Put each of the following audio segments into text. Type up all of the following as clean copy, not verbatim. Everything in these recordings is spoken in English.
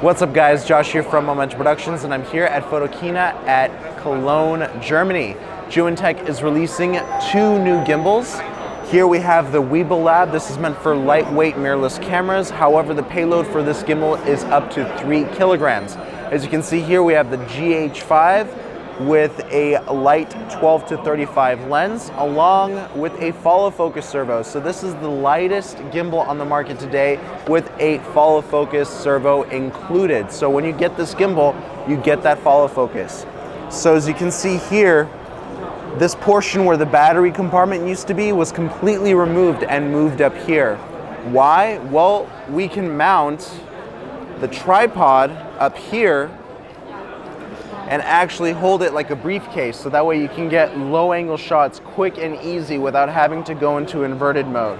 What's up guys, Josh here from Momentum Productions, and I'm here at Photokina at Cologne, Germany. Zhiyun Tech is releasing 2 new gimbals. Here we have the Webill Lab. This is meant for lightweight mirrorless cameras. However, the payload for this gimbal is up to 3 kilograms. As you can see here, we have the GH5 with a light 12 to 35 lens, along with a follow focus servo. So this is the lightest gimbal on the market today with a follow focus servo included. So when you get this gimbal, you get that follow focus. So as you can see here, this portion where the battery compartment used to be was completely removed and moved up here. Why? Well, we can mount the tripod up here and actually hold it like a briefcase, so that way you can get low angle shots quick and easy without having to go into inverted mode.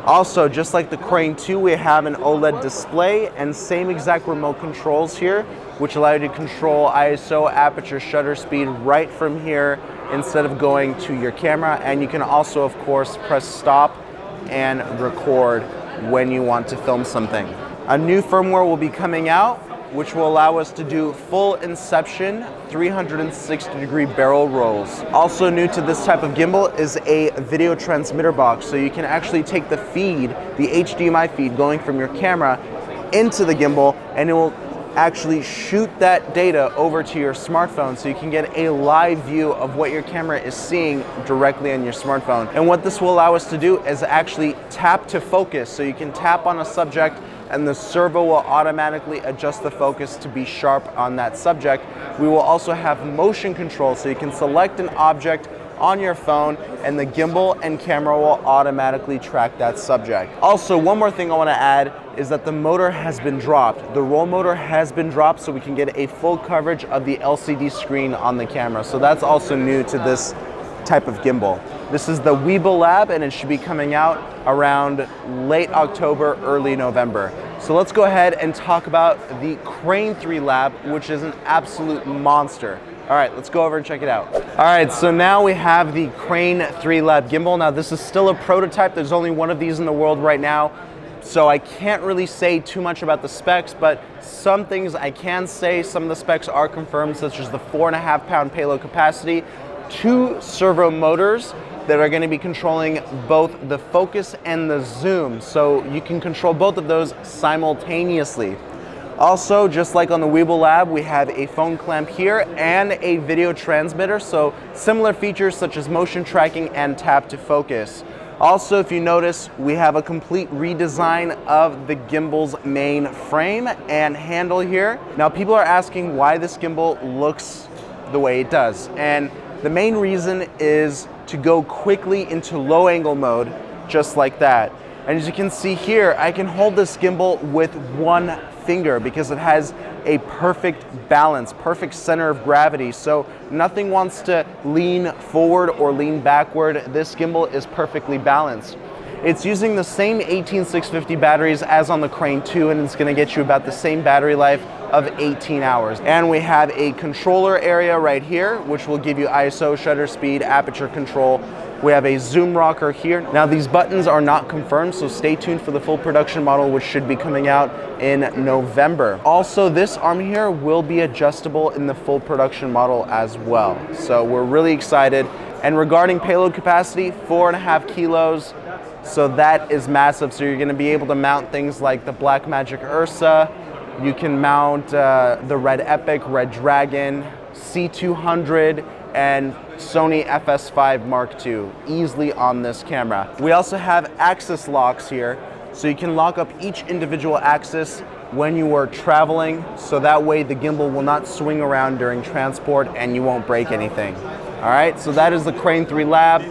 Also, just like the Crane 2, we have an OLED display and same exact remote controls here, which allow you to control ISO, aperture, shutter speed right from here instead of going to your camera. And you can also, of course, press stop and record when you want to film something. A new firmware will be coming out, which will allow us to do full inception 360-degree barrel rolls. Also new to this type of gimbal is a video transmitter box, so you can actually take the feed, the HDMI feed going from your camera into the gimbal, and it will actually shoot that data over to your smartphone, so you can get a live view of what your camera is seeing directly on your smartphone. And what this will allow us to do is actually tap to focus, so you can tap on a subject and the servo will automatically adjust the focus to be sharp on that subject. We will also have motion control, so you can select an object on your phone and the gimbal and camera will automatically track that subject. Also, one more thing I want to add is that the motor has been dropped. The roll motor has been dropped, so we can get a full coverage of the LCD screen on the camera. So that's also new to this type of gimbal. This is the Webill Lab, and it should be coming out around late October, early November. So let's go ahead and talk about the Crane 3 Lab, which is an absolute monster. All right, let's go over and check it out. All right, so now we have the Crane 3 Lab gimbal. Now this is still a prototype. There's only one of these in the world right now, so I can't really say too much about the specs, but some things I can say. Some of the specs are confirmed, such as the 4.5-pound payload capacity, 2 servo motors that are going to be controlling both the focus and the zoom, so you can control both of those simultaneously. Also, just like on the Webill Lab, we have a phone clamp here and a video transmitter, so similar features such as motion tracking and tap to focus. Also, if you notice, we have a complete redesign of the gimbal's main frame and handle here. Now, people are asking why this gimbal looks the way it does, and the main reason is to go quickly into low angle mode, just like that. And as you can see here, I can hold this gimbal with one finger because it has a perfect balance, perfect center of gravity. So nothing wants to lean forward or lean backward. This gimbal is perfectly balanced. It's using the same 18650 batteries as on the Crane 2, and it's going to get you about the same battery life of 18 hours. And we have a controller area right here, which will give you ISO, shutter speed, aperture control. We have a zoom rocker here. Now these buttons are not confirmed, so stay tuned for the full production model, which should be coming out in November. Also, this arm here will be adjustable in the full production model as well. So we're really excited. And regarding payload capacity, 4.5 kilos. So that is massive. So you're going to be able to mount things like the Blackmagic Ursa. You can mount the Red Epic, Red Dragon, C200, and Sony FS5 Mark II easily on this camera. We also have axis locks here, so you can lock up each individual axis when you are traveling, so that way the gimbal will not swing around during transport and you won't break anything. All right, so that is the Crane 3 Lab.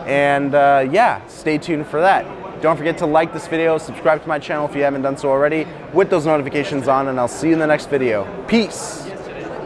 And yeah, stay tuned for that. Don't forget to like this video, subscribe to my channel if you haven't done so already with those notifications on, and I'll see you in the next video. Peace.